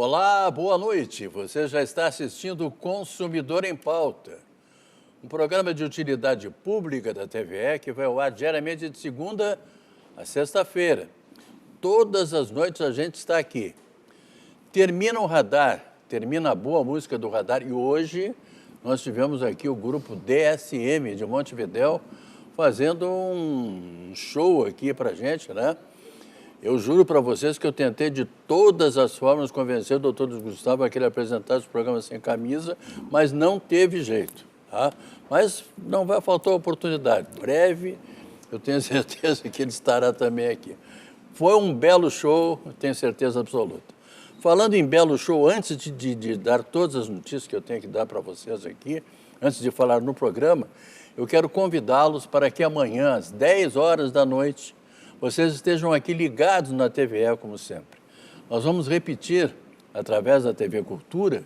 Olá, boa noite. Você já está assistindo o Consumidor em Pauta, um programa de utilidade pública da TVE que vai ao ar diariamente de segunda a sexta-feira. Todas as noites a gente está aqui. Termina o radar, termina a boa música do radar e hoje nós tivemos aqui o grupo DSM de Montevidéu fazendo um show aqui para a gente, né? Eu juro para vocês que eu tentei de todas as formas convencer o doutor Luiz Gustavo a que ele apresentasse o programa sem camisa, mas não teve jeito, tá? Mas não vai faltar oportunidade. Breve, eu tenho certeza que ele estará também aqui. Foi um belo show, tenho certeza absoluta. Falando em belo show, antes de dar todas as notícias que eu tenho que dar para vocês aqui, antes de falar no programa, eu quero convidá-los para que amanhã, às 10 horas da noite, vocês estejam aqui ligados na TVE, como sempre. Nós vamos repetir, através da TV Cultura,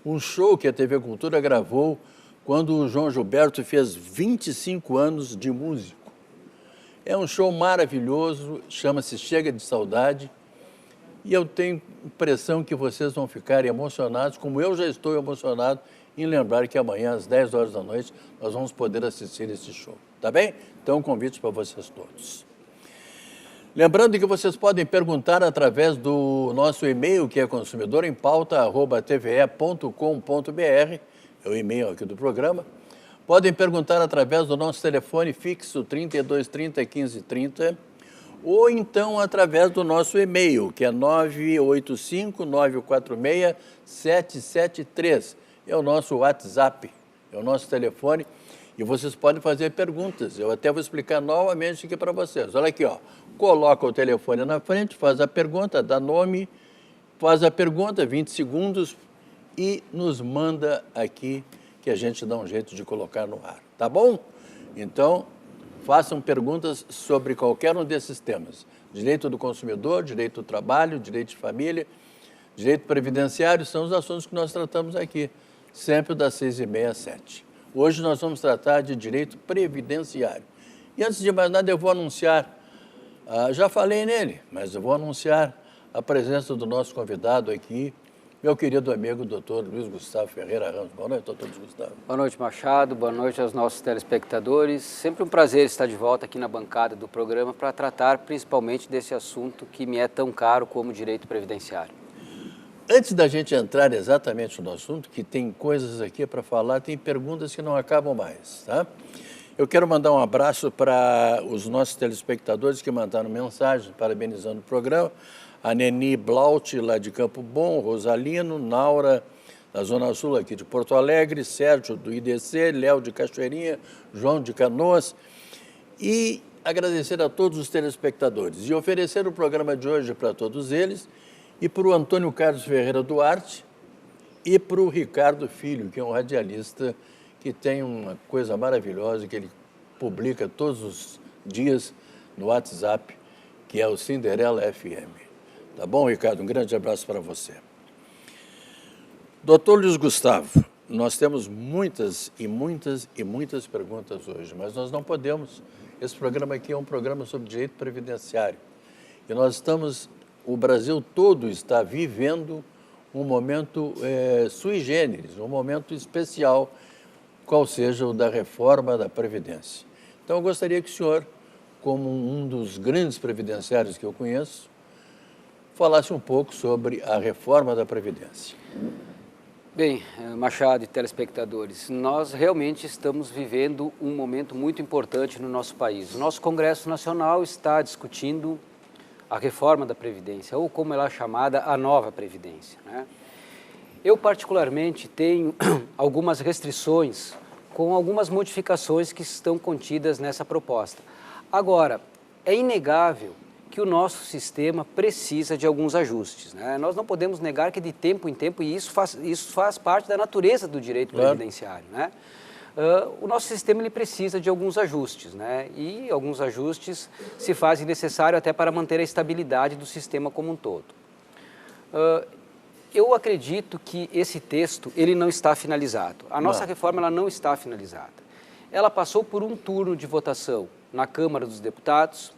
um show que a TV Cultura gravou quando o João Gilberto fez 25 anos de músico. É um show maravilhoso, chama-se Chega de Saudade, e eu tenho impressão que vocês vão ficar emocionados, como eu já estou emocionado, em lembrar que amanhã, às 10 horas da noite, nós vamos poder assistir esse show. Tá bem? Então, um convite para vocês todos. Lembrando que vocês podem perguntar através do nosso e-mail, que é consumidorempauta@tve.com.br, é o e-mail aqui do programa. Podem perguntar através do nosso telefone fixo 3230 1530, ou então através do nosso e-mail, que é 985-946-773. É o nosso WhatsApp, é o nosso telefone, e vocês podem fazer perguntas. Eu até vou explicar novamente aqui para vocês. Olha aqui, ó. Coloca o telefone na frente, faz a pergunta, dá nome, faz a pergunta, 20 segundos, e nos manda aqui, que a gente dá um jeito de colocar no ar, tá bom? Então, façam perguntas sobre qualquer um desses temas. Direito do consumidor, direito do trabalho, direito de família, direito previdenciário, são os assuntos que nós tratamos aqui, sempre das 6h30 às 7h. Hoje nós vamos tratar de direito previdenciário. E antes de mais nada, eu vou anunciar, já falei nele, mas eu vou anunciar a presença do nosso convidado aqui, meu querido amigo, doutor Luiz Gustavo Ferreira Ramos. Boa noite, doutor Luiz Gustavo. Boa noite, Machado. Boa noite aos nossos telespectadores. Sempre um prazer estar de volta aqui na bancada do programa para tratar principalmente desse assunto que me é tão caro como o direito previdenciário. Antes da gente entrar exatamente no assunto, que tem coisas aqui para falar, tem perguntas que não acabam mais, tá? Eu quero mandar um abraço para os nossos telespectadores que mandaram mensagem parabenizando o programa. A Neni Blaut, lá de Campo Bom, Rosalino, Naura, da Zona Sul aqui de Porto Alegre, Sérgio do IDC, Léo de Cachoeirinha, João de Canoas. E agradecer a todos os telespectadores e oferecer o programa de hoje para todos eles e para o Antônio Carlos Ferreira Duarte e para o Ricardo Filho, que é um radialista que tem uma coisa maravilhosa que ele publica todos os dias no WhatsApp, que é o Cinderela FM. Tá bom, Ricardo? Um grande abraço para você. Doutor Luiz Gustavo, nós temos muitas perguntas hoje, mas nós não podemos. Esse programa aqui é um programa sobre direito previdenciário. E nós estamos, o Brasil todo está vivendo um momento sui generis, um momento especial, qual seja o da reforma da Previdência. Então, eu gostaria que o senhor, como um dos grandes previdenciários que eu conheço, falasse um pouco sobre a reforma da Previdência. Bem, Machado e telespectadores, nós realmente estamos vivendo um momento muito importante no nosso país. O nosso Congresso Nacional está discutindo a reforma da Previdência, ou como ela é chamada, a nova Previdência, né? Eu, particularmente, tenho algumas restrições com algumas modificações que estão contidas nessa proposta. Agora, é inegável que o nosso sistema precisa de alguns ajustes, né? Nós não podemos negar que de tempo em tempo, e isso faz parte da natureza do direito previdenciário, né? O nosso sistema ele precisa de alguns ajustes, né? E alguns ajustes se fazem necessário até para manter a estabilidade do sistema como um todo. Eu acredito que esse texto ele não está finalizado. A nossa reforma ela não está finalizada. Ela passou por um turno de votação na Câmara dos Deputados.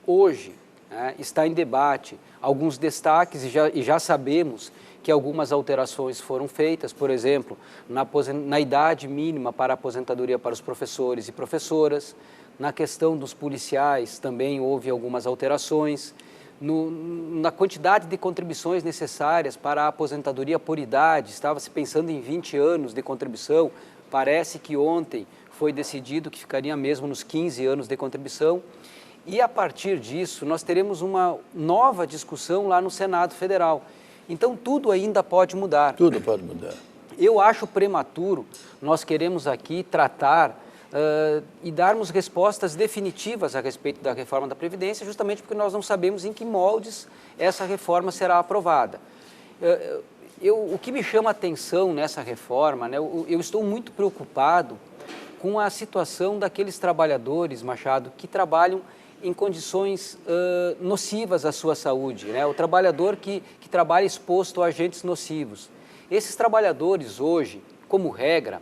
Hoje, né, está em debate. Alguns destaques e já sabemos que algumas alterações foram feitas, por exemplo, na idade mínima para a aposentadoria para os professores e professoras, na questão dos policiais também houve algumas alterações, na quantidade de contribuições necessárias para a aposentadoria por idade, estava-se pensando em 20 anos de contribuição, parece que ontem foi decidido que ficaria mesmo nos 15 anos de contribuição, e a partir disso nós teremos uma nova discussão lá no Senado Federal. Então tudo ainda pode mudar. Tudo pode mudar. Eu acho prematuro, nós queremos aqui tratar e darmos respostas definitivas a respeito da reforma da Previdência, justamente porque nós não sabemos em que moldes essa reforma será aprovada. O que me chama a atenção nessa reforma, né, eu estou muito preocupado com a situação daqueles trabalhadores, Machado, que trabalham em condições nocivas à sua saúde, né? O trabalhador que trabalha exposto a agentes nocivos. Esses trabalhadores hoje, como regra,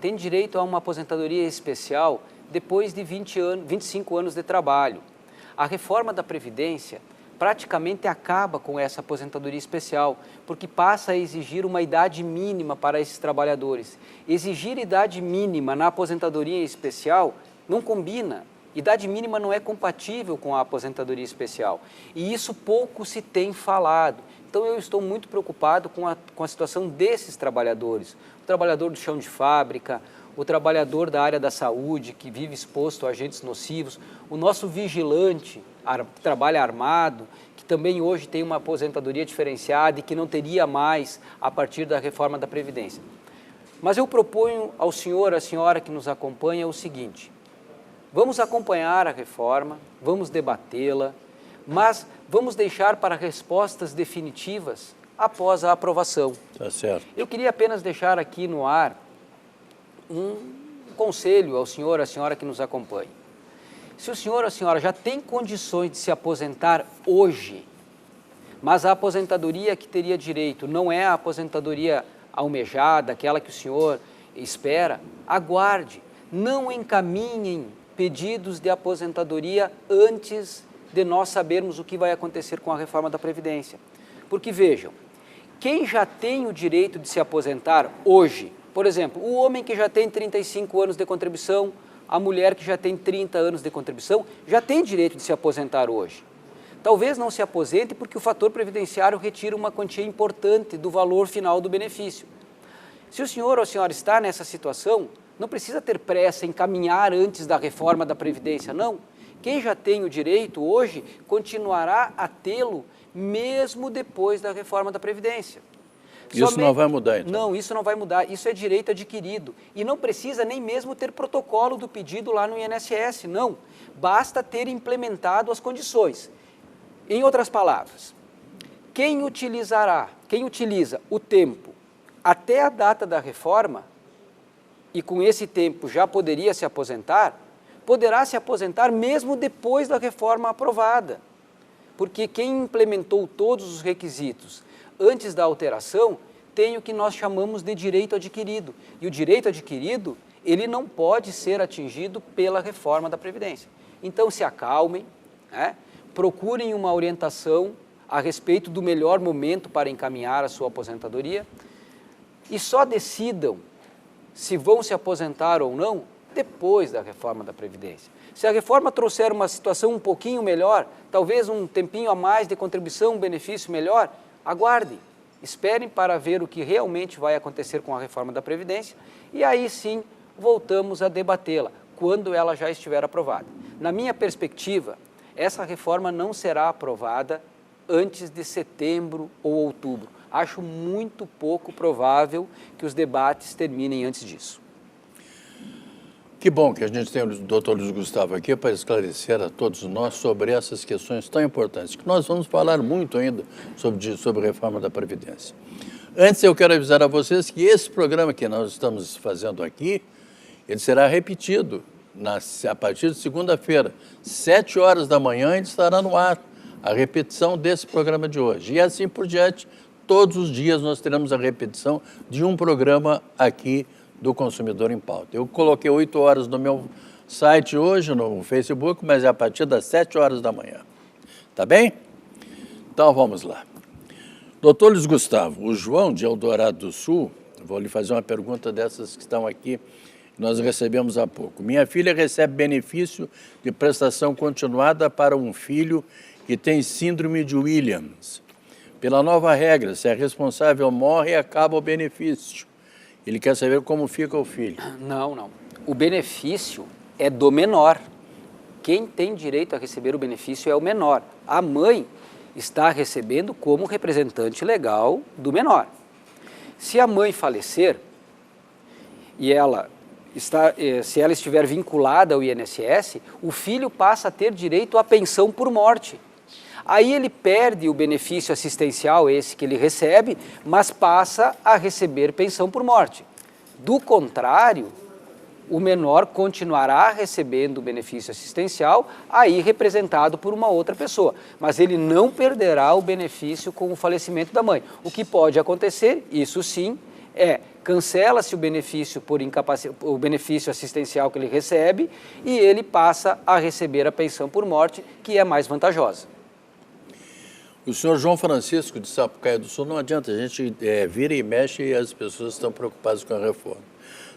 têm direito a uma aposentadoria especial depois de 25 anos de trabalho. A reforma da Previdência praticamente acaba com essa aposentadoria especial, porque passa a exigir uma idade mínima para esses trabalhadores. Exigir idade mínima na aposentadoria especial não combina. Idade mínima não é compatível com a aposentadoria especial. E isso pouco se tem falado. Então eu estou muito preocupado com a situação desses trabalhadores. O trabalhador do chão de fábrica, o trabalhador da área da saúde, que vive exposto a agentes nocivos, o nosso vigilante, que trabalha armado, que também hoje tem uma aposentadoria diferenciada e que não teria mais a partir da reforma da Previdência. Mas eu proponho ao senhor, à senhora que nos acompanha, o seguinte: vamos acompanhar a reforma, vamos debatê-la, mas vamos deixar para respostas definitivas após a aprovação. Tá certo. Eu queria apenas deixar aqui no ar um conselho ao senhor, à senhora que nos acompanha. Se o senhor ou a senhora já tem condições de se aposentar hoje, mas a aposentadoria que teria direito não é a aposentadoria almejada, aquela que o senhor espera, aguarde, não encaminhem pedidos de aposentadoria antes de nós sabermos o que vai acontecer com a reforma da Previdência. Porque vejam, quem já tem o direito de se aposentar hoje, por exemplo, o homem que já tem 35 anos de contribuição, a mulher que já tem 30 anos de contribuição, já tem direito de se aposentar hoje. Talvez não se aposente porque o fator previdenciário retira uma quantia importante do valor final do benefício. Se o senhor ou a senhora está nessa situação, não precisa ter pressa em caminhar antes da reforma da Previdência, não. Quem já tem o direito hoje continuará a tê-lo mesmo depois da reforma da Previdência. Isso não vai mudar, então? Não, isso não vai mudar. Isso é direito adquirido. E não precisa nem mesmo ter protocolo do pedido lá no INSS, não. Basta ter implementado as condições. Em outras palavras, quem utiliza o tempo até a data da reforma, e com esse tempo já poderia se aposentar, poderá se aposentar mesmo depois da reforma aprovada. Porque quem implementou todos os requisitos antes da alteração tem o que nós chamamos de direito adquirido. E o direito adquirido, ele não pode ser atingido pela reforma da Previdência. Então se acalmem, né? Procurem uma orientação a respeito do melhor momento para encaminhar a sua aposentadoria e só decidam se vão se aposentar ou não depois da reforma da Previdência. Se a reforma trouxer uma situação um pouquinho melhor, talvez um tempinho a mais de contribuição, um benefício melhor, aguardem, esperem para ver o que realmente vai acontecer com a reforma da Previdência e aí sim voltamos a debatê-la, quando ela já estiver aprovada. Na minha perspectiva, essa reforma não será aprovada antes de setembro ou outubro. Acho muito pouco provável que os debates terminem antes disso. Que bom que a gente tem o doutor Luiz Gustavo aqui para esclarecer a todos nós sobre essas questões tão importantes, que nós vamos falar muito ainda sobre a reforma da Previdência. Antes, eu quero avisar a vocês que esse programa que nós estamos fazendo aqui, ele será repetido a partir de segunda-feira, 7 horas da manhã, ele estará no ar, a repetição desse programa de hoje. E assim por diante, todos os dias nós teremos a repetição de um programa aqui do Consumidor em Pauta. Eu coloquei 8 horas no meu site hoje, no Facebook, mas é a partir das 7 horas da manhã. Tá bem? Então vamos lá. Doutor Luiz Gustavo, o João de Eldorado do Sul, vou lhe fazer uma pergunta dessas que estão aqui, que nós recebemos há pouco. Minha filha recebe benefício de prestação continuada para um filho que tem síndrome de Williams. Pela nova regra, se a responsável morre, acaba o benefício. Ele quer saber como fica o filho. Não. O benefício é do menor. Quem tem direito a receber o benefício é o menor. A mãe está recebendo como representante legal do menor. Se a mãe falecer e se ela estiver vinculada ao INSS, o filho passa a ter direito à pensão por morte. Aí ele perde o benefício assistencial, esse que ele recebe, mas passa a receber pensão por morte. Do contrário, o menor continuará recebendo o benefício assistencial, aí representado por uma outra pessoa. Mas ele não perderá o benefício com o falecimento da mãe. O que pode acontecer, isso sim, cancela-se o benefício o benefício assistencial que ele recebe e ele passa a receber a pensão por morte, que é mais vantajosa. O senhor João Francisco de Sapucaia do Sul, não adianta, a gente vira e mexe e as pessoas estão preocupadas com a reforma.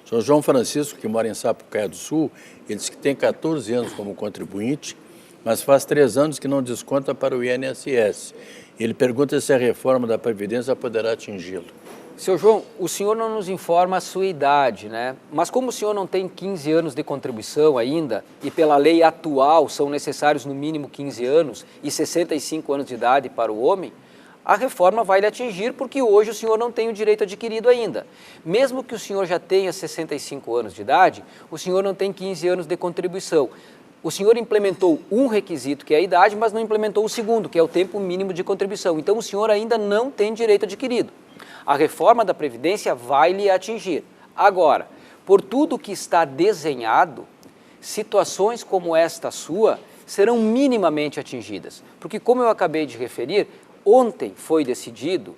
O senhor João Francisco, que mora em Sapucaia do Sul, ele diz que tem 14 anos como contribuinte, mas faz 3 anos que não desconta para o INSS. Ele pergunta se a reforma da Previdência poderá atingi-lo. Seu João, o senhor não nos informa a sua idade, né? Mas como o senhor não tem 15 anos de contribuição ainda, e pela lei atual são necessários no mínimo 15 anos e 65 anos de idade para o homem, a reforma vai lhe atingir porque hoje o senhor não tem o direito adquirido ainda. Mesmo que o senhor já tenha 65 anos de idade, o senhor não tem 15 anos de contribuição. O senhor implementou um requisito, que é a idade, mas não implementou o segundo, que é o tempo mínimo de contribuição. Então o senhor ainda não tem direito adquirido. A reforma da Previdência vai lhe atingir. Agora, por tudo que está desenhado, situações como esta sua serão minimamente atingidas. Porque, como eu acabei de referir, ontem foi decidido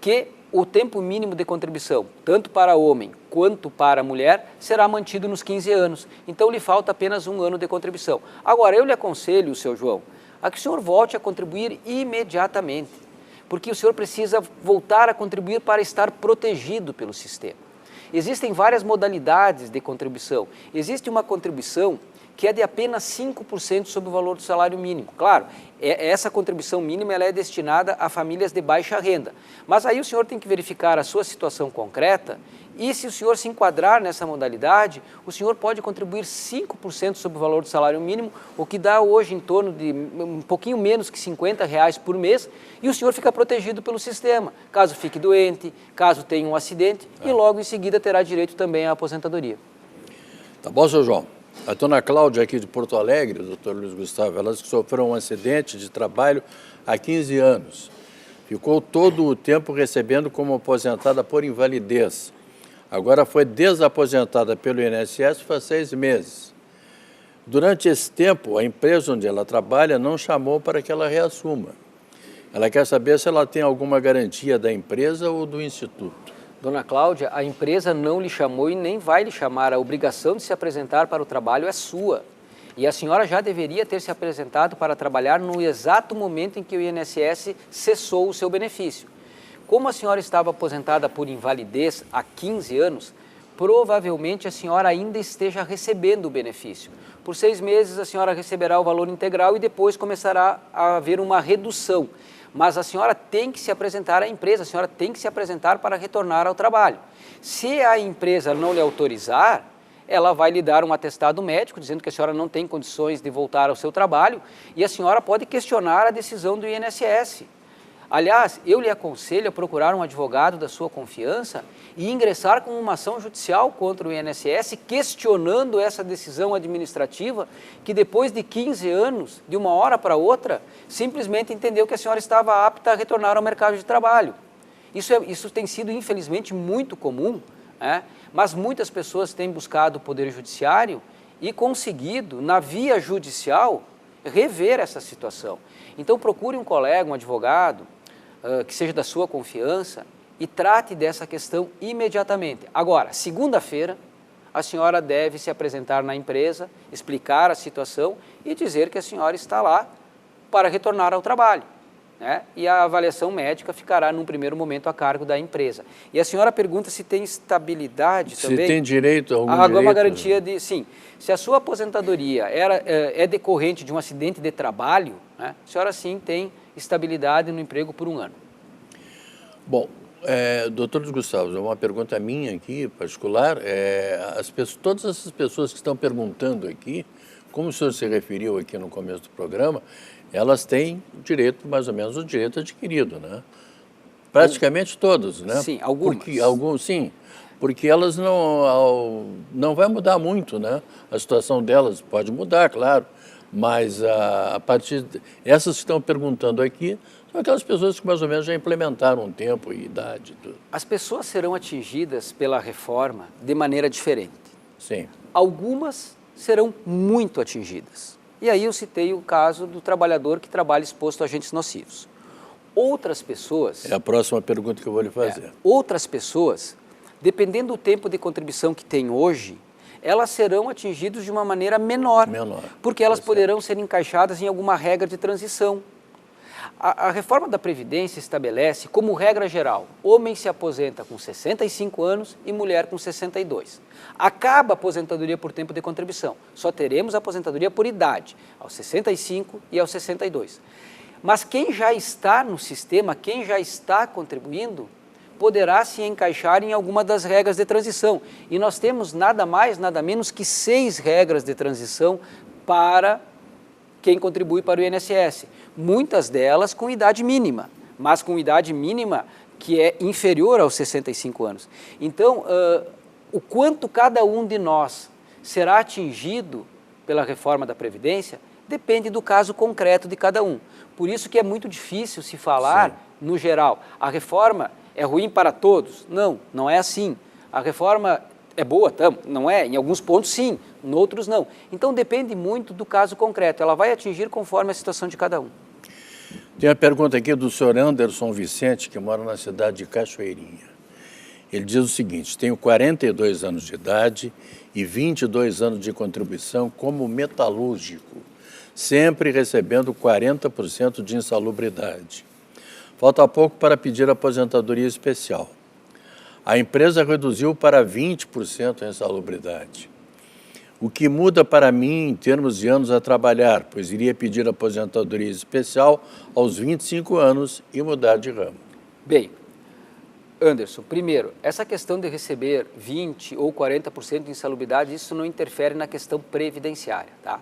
que o tempo mínimo de contribuição, tanto para homem quanto para mulher, será mantido nos 15 anos. Então, lhe falta apenas 1 ano de contribuição. Agora, eu lhe aconselho, seu João, a que o senhor volte a contribuir imediatamente, porque o senhor precisa voltar a contribuir para estar protegido pelo sistema. Existem várias modalidades de contribuição. Existe uma contribuição que é de apenas 5% sobre o valor do salário mínimo. Claro, essa contribuição mínima ela é destinada a famílias de baixa renda. Mas aí o senhor tem que verificar a sua situação concreta e se o senhor se enquadrar nessa modalidade, o senhor pode contribuir 5% sobre o valor do salário mínimo, o que dá hoje em torno de um pouquinho menos que R$50 por mês, e o senhor fica protegido pelo sistema, caso fique doente, caso tenha um acidente, e logo em seguida terá direito também à aposentadoria. Tá bom, seu João? A dona Cláudia aqui de Porto Alegre, o doutor Luiz Gustavo, ela sofreu um acidente de trabalho há 15 anos. Ficou todo o tempo recebendo como aposentada por invalidez. Agora foi desaposentada pelo INSS faz 6 meses. Durante esse tempo, a empresa onde ela trabalha não chamou para que ela reassuma. Ela quer saber se ela tem alguma garantia da empresa ou do instituto. Dona Cláudia, a empresa não lhe chamou e nem vai lhe chamar. A obrigação de se apresentar para o trabalho é sua. E a senhora já deveria ter se apresentado para trabalhar no exato momento em que o INSS cessou o seu benefício. Como a senhora estava aposentada por invalidez há 15 anos, provavelmente a senhora ainda esteja recebendo o benefício. Por 6 meses a senhora receberá o valor integral e depois começará a haver uma redução. Mas a senhora tem que se apresentar à empresa, a senhora tem que se apresentar para retornar ao trabalho. Se a empresa não lhe autorizar, ela vai lhe dar um atestado médico dizendo que a senhora não tem condições de voltar ao seu trabalho e a senhora pode questionar a decisão do INSS. Aliás, eu lhe aconselho a procurar um advogado da sua confiança e ingressar com uma ação judicial contra o INSS, questionando essa decisão administrativa que depois de 15 anos, de uma hora para outra, simplesmente entendeu que a senhora estava apta a retornar ao mercado de trabalho. Isso tem sido, infelizmente, muito comum, né? Mas muitas pessoas têm buscado o Poder Judiciário e conseguido, na via judicial, rever essa situação. Então, procure um colega, um advogado, que seja da sua confiança e trate dessa questão imediatamente. Agora, segunda-feira, a senhora deve se apresentar na empresa, explicar a situação e dizer que a senhora está lá para retornar ao trabalho, né? E a avaliação médica ficará, num primeiro momento, a cargo da empresa. E a senhora pergunta se tem estabilidade também. Se tem direito a algum direito. direito. Uma garantia de, sim. Se a sua aposentadoria é decorrente de um acidente de trabalho, né, a senhora sim tem estabilidade no emprego por 1 ano. Bom, doutor Gustavo, uma pergunta minha aqui, particular, todas essas pessoas que estão perguntando aqui, como o senhor se referiu aqui no começo do programa, elas têm direito, mais ou menos, o direito adquirido, né? Praticamente todos, né? Sim, algumas. Sim, porque elas não vai mudar muito, né? A situação delas pode mudar, claro, mas a partir essas que estão perguntando aqui são aquelas pessoas que mais ou menos já implementaram um tempo e idade. Tudo. As pessoas serão atingidas pela reforma de maneira diferente. Sim. Algumas serão muito atingidas. E aí eu citei o caso do trabalhador que trabalha exposto a agentes nocivos. Outras pessoas... É a próxima pergunta que eu vou lhe fazer. Outras pessoas, dependendo do tempo de contribuição que tem hoje, elas serão atingidas de uma maneira menor. Porque elas poderão ser encaixadas em alguma regra de transição. A reforma da Previdência estabelece, como regra geral, homem se aposenta com 65 anos e mulher com 62. Acaba a aposentadoria por tempo de contribuição. Só teremos a aposentadoria por idade, aos 65 e aos 62. Mas quem já está no sistema, quem já está contribuindo, poderá se encaixar em alguma das regras de transição. E nós temos nada mais, nada menos que 6 regras de transição para quem contribui para o INSS. Muitas delas com idade mínima, mas com idade mínima que é inferior aos 65 anos. Então, o quanto cada um de nós será atingido pela reforma da Previdência depende do caso concreto de cada um. Por isso que é muito difícil se falar, no geral, a reforma é ruim para todos. Não, não é assim. A reforma é boa, não é? Em alguns pontos sim, em outros não. Então depende muito do caso concreto. Ela vai atingir conforme a situação de cada um. Tem a pergunta aqui do senhor Anderson Vicente, que mora na cidade de Cachoeirinha. Ele diz o seguinte: tenho 42 anos de idade e 22 anos de contribuição como metalúrgico, sempre recebendo 40% de insalubridade. Falta pouco para pedir aposentadoria especial. A empresa reduziu para 20% a insalubridade. O que muda para mim em termos de anos a trabalhar, pois iria pedir aposentadoria especial aos 25 anos e mudar de ramo. Bem, Anderson, primeiro, essa questão de receber 20% ou 40% de insalubridade, isso não interfere na questão previdenciária, tá?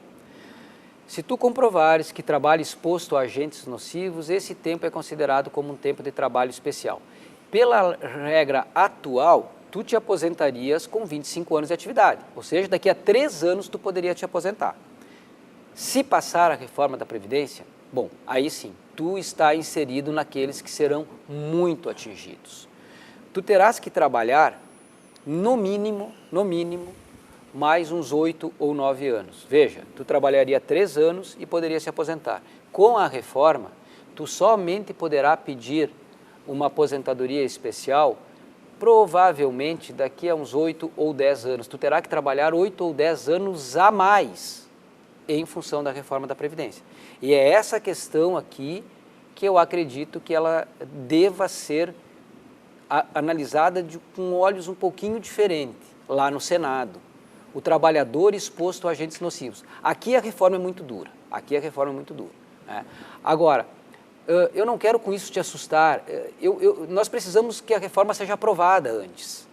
Se tu comprovares que trabalho exposto a agentes nocivos, esse tempo é considerado como um tempo de trabalho especial. Pela regra atual, tu te aposentarias com 25 anos de atividade, ou seja, daqui a 3 anos tu poderia te aposentar. Se passar a reforma da Previdência, bom, aí sim, tu está inserido naqueles que serão muito atingidos. Tu terás que trabalhar, no mínimo, mais uns 8 ou 9 anos. Veja, tu trabalharia 3 anos e poderia se aposentar. Com a reforma, tu somente poderá pedir uma aposentadoria especial provavelmente daqui a uns 8 ou 10 anos. Tu terá que trabalhar 8 ou 10 anos a mais em função da reforma da Previdência. E é essa questão aqui que eu acredito que ela deva ser analisada com olhos um pouquinho diferentes lá no Senado. O trabalhador exposto a agentes nocivos. Aqui a reforma é muito dura. Né? Agora, eu não quero com isso te assustar. Nós precisamos que a reforma seja aprovada antes,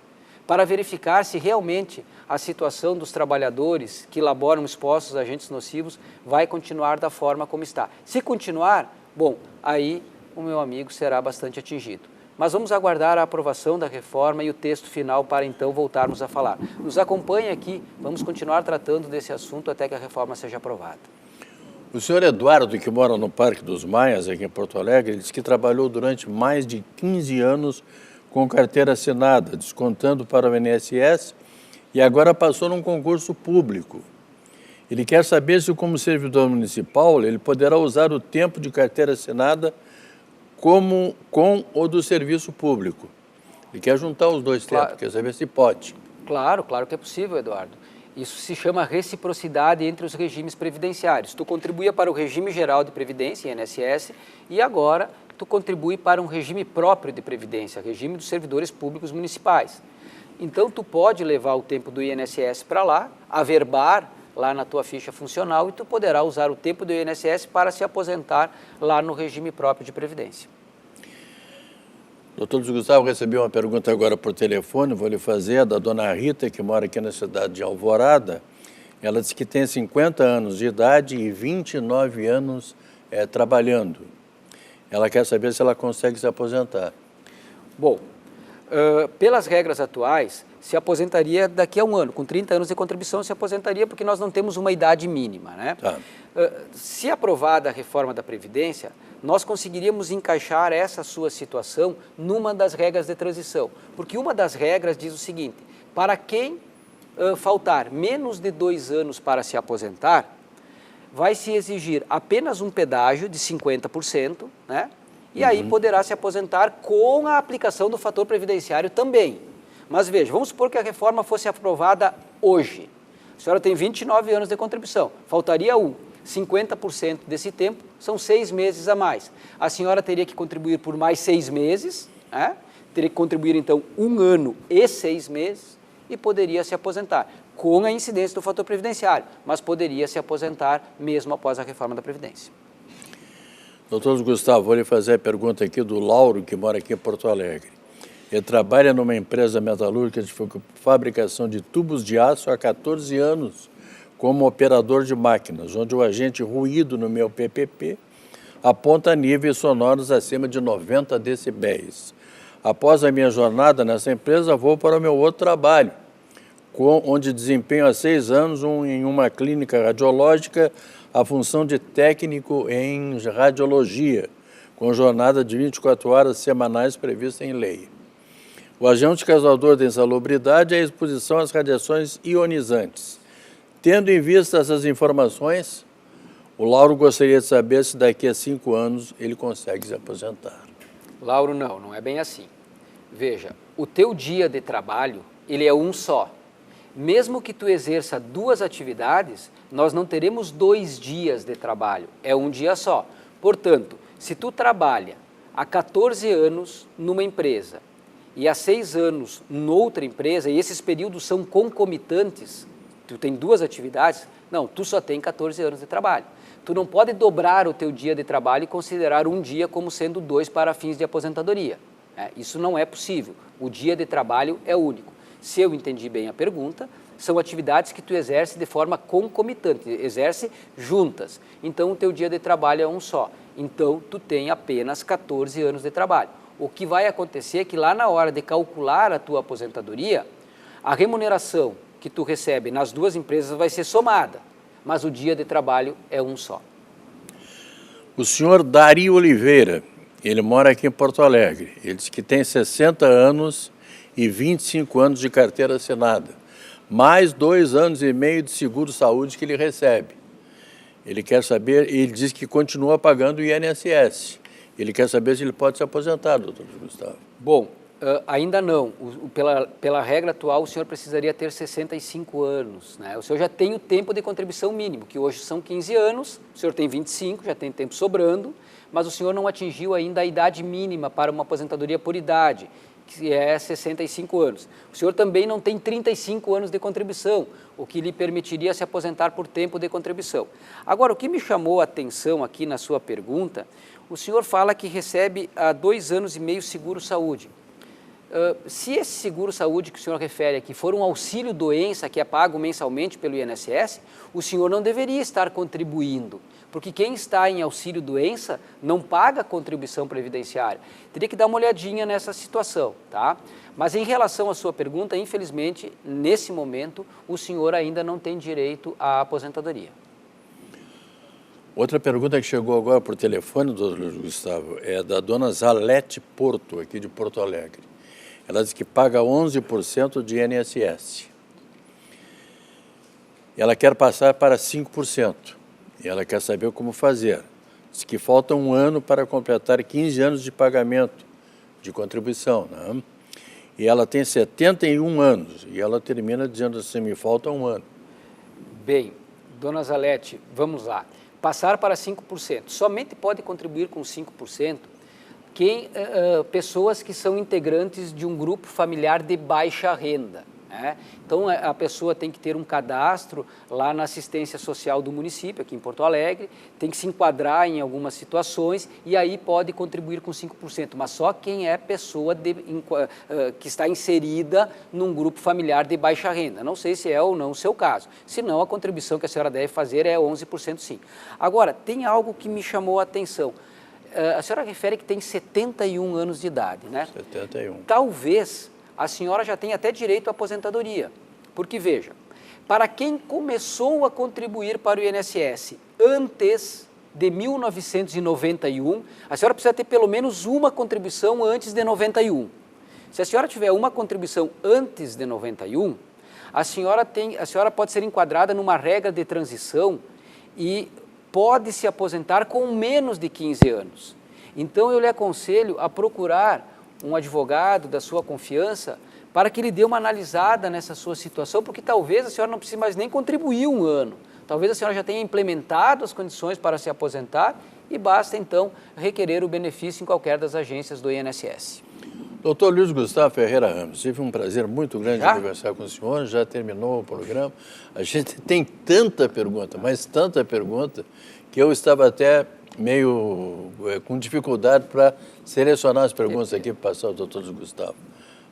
para verificar se realmente a situação dos trabalhadores que laboram expostos a agentes nocivos vai continuar da forma como está. Se continuar, bom, aí o meu amigo será bastante atingido. Mas vamos aguardar a aprovação da reforma e o texto final para então voltarmos a falar. Nos acompanhe aqui, vamos continuar tratando desse assunto até que a reforma seja aprovada. O senhor Eduardo, que mora no Parque dos Maias, aqui em Porto Alegre, disse que trabalhou durante mais de 15 anos com carteira assinada, descontando para o INSS, e agora passou num concurso público. Ele quer saber se, como servidor municipal, ele poderá usar o tempo de carteira assinada com o do serviço público. Ele quer juntar os dois tempos, quer saber se pode. Claro que é possível, Eduardo. Isso se chama reciprocidade entre os regimes previdenciários. Tu contribuía para o regime geral de previdência, INSS, e agora tu contribui para um regime próprio de previdência, regime dos servidores públicos municipais. Então, tu pode levar o tempo do INSS para lá, averbar lá na tua ficha funcional e tu poderá usar o tempo do INSS para se aposentar lá no regime próprio de previdência. Doutor Luiz Gustavo, recebi uma pergunta agora por telefone, vou lhe fazer, da dona Rita, que mora aqui na cidade de Alvorada. Ela disse que tem 50 anos de idade e 29 anos trabalhando. Ela quer saber se ela consegue se aposentar. Bom, pelas regras atuais, se aposentaria daqui a um ano. Com 30 anos de contribuição, se aposentaria porque nós não temos uma idade mínima, né? Tá. Se aprovada a reforma da Previdência, nós conseguiríamos encaixar essa sua situação numa das regras de transição. Porque uma das regras diz o seguinte, para quem faltar menos de 2 anos para se aposentar, vai se exigir apenas um pedágio de 50%, né? E aí poderá se aposentar com a aplicação do fator previdenciário também. Mas veja, vamos supor que a reforma fosse aprovada hoje. A senhora tem 29 anos de contribuição, faltaria 50% desse tempo são 6 meses a mais. A senhora teria que contribuir por mais 6 meses, né? Teria que contribuir então 1 ano e 6 meses e poderia se aposentar, com a incidência do fator previdenciário, mas poderia se aposentar mesmo após a reforma da Previdência. Doutor Gustavo, vou lhe fazer a pergunta aqui do Lauro, que mora aqui em Porto Alegre. Ele trabalha numa empresa metalúrgica de fabricação de tubos de aço há 14 anos como operador de máquinas, onde o agente ruído no meu PPP aponta níveis sonoros acima de 90 decibéis. Após a minha jornada nessa empresa, vou para o meu outro trabalho, onde desempenho há 6 anos em uma clínica radiológica a função de técnico em radiologia, com jornada de 24 horas semanais prevista em lei. O agente causador da insalubridade é a exposição às radiações ionizantes. Tendo em vista essas informações, o Lauro gostaria de saber se daqui a 5 anos ele consegue se aposentar. Lauro, não é bem assim. Veja, o teu dia de trabalho, ele é um só. Mesmo que tu exerça 2 atividades, nós não teremos 2 dias de trabalho, é um dia só. Portanto, se tu trabalha há 14 anos numa empresa e há 6 anos noutra empresa, e esses períodos são concomitantes, tu tem 2 atividades, não, tu só tem 14 anos de trabalho. Tu não pode dobrar o teu dia de trabalho e considerar um dia como sendo 2 para fins de aposentadoria. Isso não é possível, o dia de trabalho é único. Se eu entendi bem a pergunta, são atividades que tu exerce de forma concomitante, exerce juntas. Então, o teu dia de trabalho é um só. Então, tu tem apenas 14 anos de trabalho. O que vai acontecer é que lá na hora de calcular a tua aposentadoria, a remuneração que tu recebe nas 2 empresas vai ser somada, mas o dia de trabalho é um só. O senhor Dari Oliveira, ele mora aqui em Porto Alegre. Ele diz que tem 60 anos e 25 anos de carteira assinada, mais 2 anos e meio de seguro-saúde que ele recebe. Ele quer saber, ele diz que continua pagando o INSS. Ele quer saber se ele pode se aposentar, doutor Gustavo. Bom, ainda não. Pela regra atual, o senhor precisaria ter 65 anos, né? O senhor já tem o tempo de contribuição mínimo, que hoje são 15 anos, o senhor tem 25, já tem tempo sobrando, mas o senhor não atingiu ainda a idade mínima para uma aposentadoria por idade, que é 65 anos. O senhor também não tem 35 anos de contribuição, o que lhe permitiria se aposentar por tempo de contribuição. Agora, o que me chamou a atenção aqui na sua pergunta, o senhor fala que recebe há 2 anos e meio seguro-saúde. Se esse seguro-saúde que o senhor refere aqui for um auxílio-doença que é pago mensalmente pelo INSS, o senhor não deveria estar contribuindo, porque quem está em auxílio-doença não paga contribuição previdenciária. Teria que dar uma olhadinha nessa situação, tá? Mas em relação à sua pergunta, infelizmente, nesse momento, o senhor ainda não tem direito à aposentadoria. Outra pergunta que chegou agora por telefone, doutor Gustavo, é da dona Zalete Porto, aqui de Porto Alegre. Ela diz que paga 11% de INSS. Ela quer passar para 5%. E ela quer saber como fazer. Diz que falta 1 ano para completar 15 anos de pagamento de contribuição, né? E ela tem 71 anos. E ela termina dizendo assim, me falta 1 ano. Bem, dona Zalete, vamos lá. Passar para 5%. Somente pode contribuir com 5% pessoas que são integrantes de um grupo familiar de baixa renda. Né? Então, a pessoa tem que ter um cadastro lá na assistência social do município, aqui em Porto Alegre, tem que se enquadrar em algumas situações e aí pode contribuir com 5%, mas só quem é pessoa que está inserida num grupo familiar de baixa renda. Não sei se é ou não o seu caso, senão a contribuição que a senhora deve fazer é 11% sim. Agora, tem algo que me chamou a atenção. A senhora refere que tem 71 anos de idade, né? 71. Talvez a senhora já tem até direito à aposentadoria. Porque, veja, para quem começou a contribuir para o INSS antes de 1991, a senhora precisa ter pelo menos uma contribuição antes de 91. Se a senhora tiver uma contribuição antes de 91, a senhora pode ser enquadrada numa regra de transição e pode se aposentar com menos de 15 anos. Então, eu lhe aconselho a procurar um advogado da sua confiança para que ele dê uma analisada nessa sua situação, porque talvez a senhora não precise mais nem contribuir um ano. Talvez a senhora já tenha implementado as condições para se aposentar e basta, então, requerer o benefício em qualquer das agências do INSS. Doutor Luiz Gustavo Ferreira Ramos, tive um prazer muito grande de conversar com o senhor, já terminou o programa. A gente tem tanta pergunta, mas tanta pergunta, que eu estava até meio com dificuldade para selecionar as perguntas aqui para passar ao doutor Luiz Gustavo.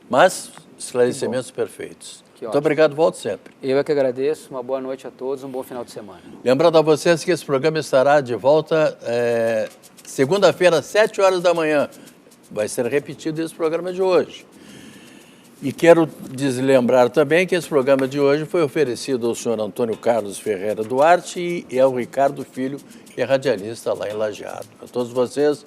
Mas esclarecimentos perfeitos. Muito obrigado, volto sempre. Eu é que agradeço, uma boa noite a todos, um bom final de semana. Lembrando a vocês que esse programa estará de volta segunda-feira, às 7 horas da manhã. Vai ser repetido esse programa de hoje. E quero lembrar também que esse programa de hoje foi oferecido ao senhor Antônio Carlos Ferreira Duarte e ao Ricardo Filho, que é radialista lá em Lajeado. A todos vocês,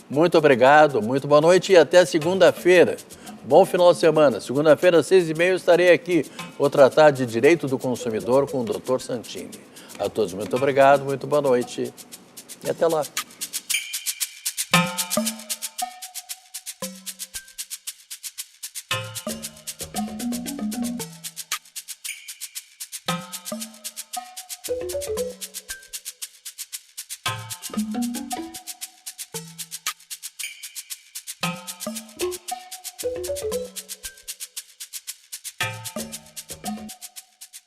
muito obrigado, muito boa noite e até segunda-feira. Bom final de semana. Segunda-feira, às 6h30, estarei aqui. Vou tratar de direito do consumidor com o Dr. Santini. A todos, muito obrigado, muito boa noite e até lá.